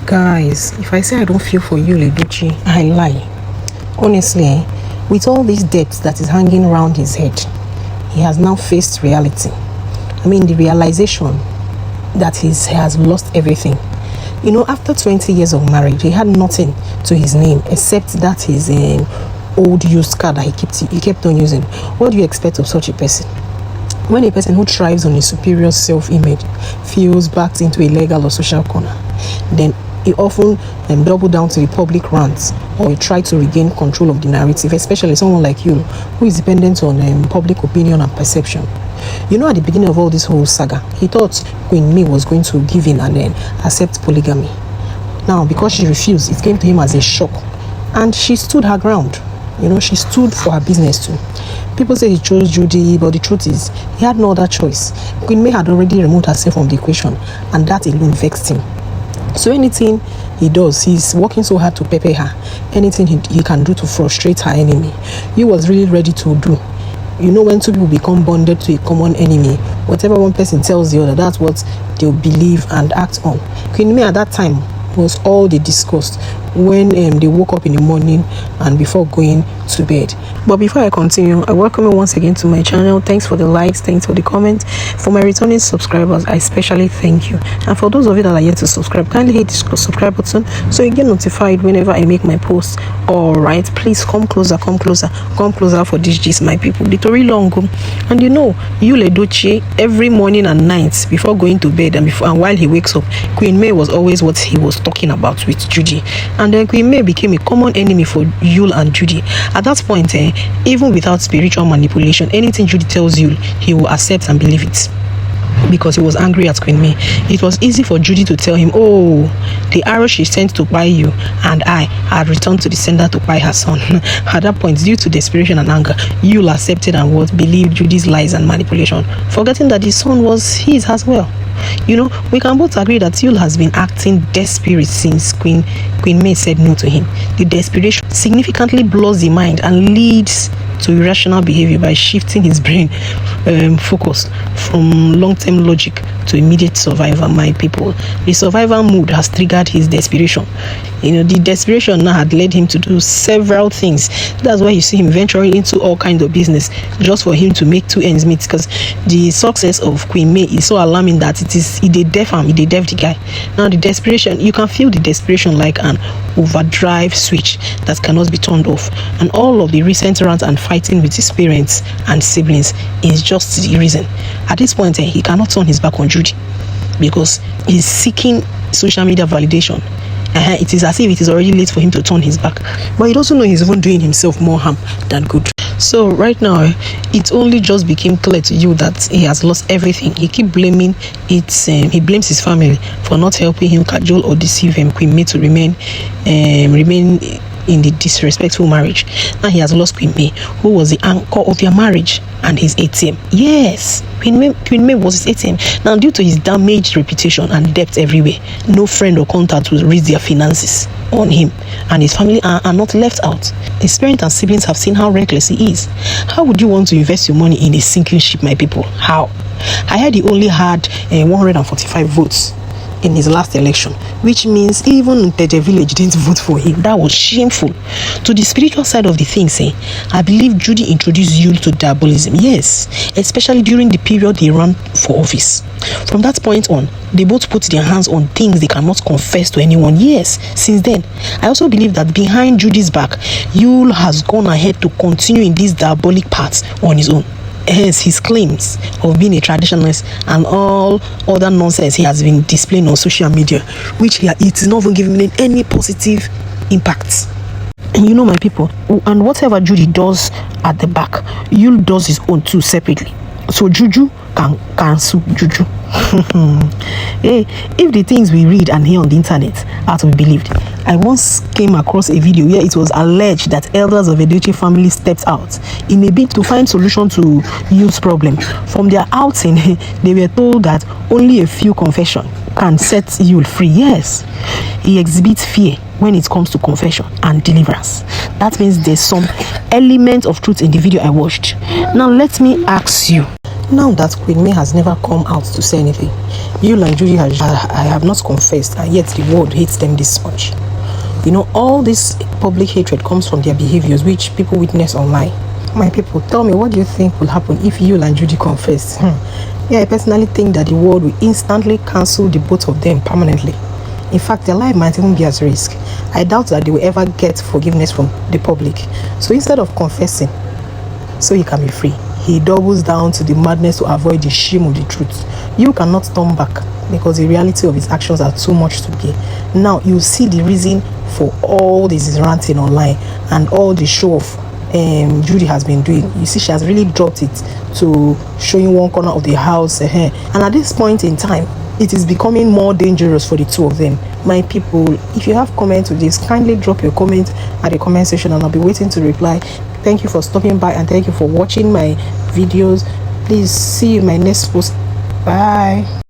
Guys, if I say I don't feel for Yul Edochie, I lie. Honestly, with all these debts that is hanging around his head, he has now faced reality. I mean, the realization that he has lost everything. You know, after 20 years of marriage, he had nothing to his name except that his old used car that he kept on using. What do you expect of such a person? When a person who thrives on a superior self-image feels backed into a legal or social corner, then he often double down to the public rants, or he try to regain control of the narrative, especially someone like you who is dependent on public opinion and perception. You know, at the beginning of all this whole saga, he thought Queen May was going to give in and then accept polygamy. Now, because she refused, it came to him as a shock, and she stood her ground. You know, she stood for her business too. People say he chose Judy, but the truth is, he had no other choice. Queen May had already removed herself from the equation, and that alone vexed him. So anything he does, he's working so hard to pepper her. Anything he can do to frustrate her enemy, he was really ready to do. You know, when two people become bonded to a common enemy, whatever one person tells the other, that's what they'll believe and act on. Queen May at that time was all they discussed when they woke up in the morning and before going to bed. But before I continue, I welcome you once again to my channel. Thanks for the likes, thanks for the comments. For my returning subscribers, I especially thank you. And for those of you that are yet to subscribe, kindly hit the subscribe button so you get notified whenever I make my posts. Alright, please come closer for this gist, my people. The story long, and you know, Yul Edochie, every morning and night before going to bed and while he wakes up, Queen May was always what he was talking about with Judy. And then Queen May became a common enemy for Yul and Judy. At that point, even without spiritual manipulation, anything Judy tells Yul, he will accept and believe it, because he was angry at Queen May. It was easy for Judy to tell him, oh, the arrow she sent to buy you and I had returned to the sender to buy her son. At that point, due to desperation and anger, Yul accepted and believed Judy's lies and manipulation, forgetting that his son was his as well. You know, we can both agree that Yul has been acting desperate since Queen May said no to him. The desperation significantly blurs the mind and leads to irrational behavior by shifting his brain focus from long-term logic to immediate survival. My people, the survival mood has triggered his desperation. You know, the desperation now had led him to do several things. That's why you see him venturing into all kinds of business just for him to make two ends meet, because the success of Queen May is so alarming that they deaf the guy. Now the desperation, you can feel the desperation like an overdrive switch that cannot be turned off, and all of the recent rants and fighting with his parents and siblings is just the reason. At this point, he cannot turn his back on Judy because he's seeking social media validation. It is as if it is already late for him to turn his back, but he doesn't know he's even doing himself more harm than good. So right now, it only just became clear to you that he has lost everything. He keep blaming it. He blames his family for not helping him cajole or deceive Queen May to remain in the disrespectful marriage. Now he has lost Queen May, who was the anchor of their marriage and his ATM. Yes, Queen May was his ATM. Now, due to his damaged reputation and debt everywhere, no friend or contact will raise their finances on him, and his family are not left out. His parents and siblings have seen how reckless he is. How would you want to invest your money in a sinking ship, my people? How? I heard he only had 145 votes in his last election, which means even the village didn't vote for him. That was shameful. To the spiritual side of the thing, I believe Judy introduced Yul to diabolism. Yes, especially during the period they ran for office. From that point on, they both put their hands on things they cannot confess to anyone. Yes, since then, I also believe that behind Judy's back, Yul has gone ahead to continue in this diabolic path on his own. Hence his claims of being a traditionalist and all other nonsense he has been displaying on social media, which it's not even giving any positive impact. And you know, my people, and whatever Judy does at the back, Yul does his own too separately. So Juju can cancel Juju. Hey, if the things we read and hear on the internet are to be believed, I once came across a video where it was alleged that elders of Edochie family stepped out in a bid to find solution to Yul's problem. From their outing, they were told that only a few confession can set Yul free. Yes, he exhibits fear when it comes to confession and deliverance. That means there's some element of truth in the video I watched. Now let me ask you, Now that Queen May has never come out to say anything, Yul and Judy I have not confessed, and yet the world hates them this much. You know, all this public hatred comes from their behaviors, which people witness online. My people, tell me, what do you think will happen if Yul and Judy confess? Yeah, I personally think that the world will instantly cancel the both of them permanently. In fact, their life might even be at risk. I doubt that they will ever get forgiveness from the public. So instead of confessing, so he can be free, he doubles down to the madness to avoid the shame of the truth. You cannot turn back because the reality of his actions are too much to bear. Now you see the reason for all this ranting online and all the show off Judy has been doing. You see, she has really dropped it to showing one corner of the house, and at this point in time, it is becoming more dangerous for the two of them. My people, if you have comments to this, kindly drop your comment at the comment section and I'll be waiting to reply. Thank you for stopping by and thank you for watching my videos. Please see you in my next post. Bye.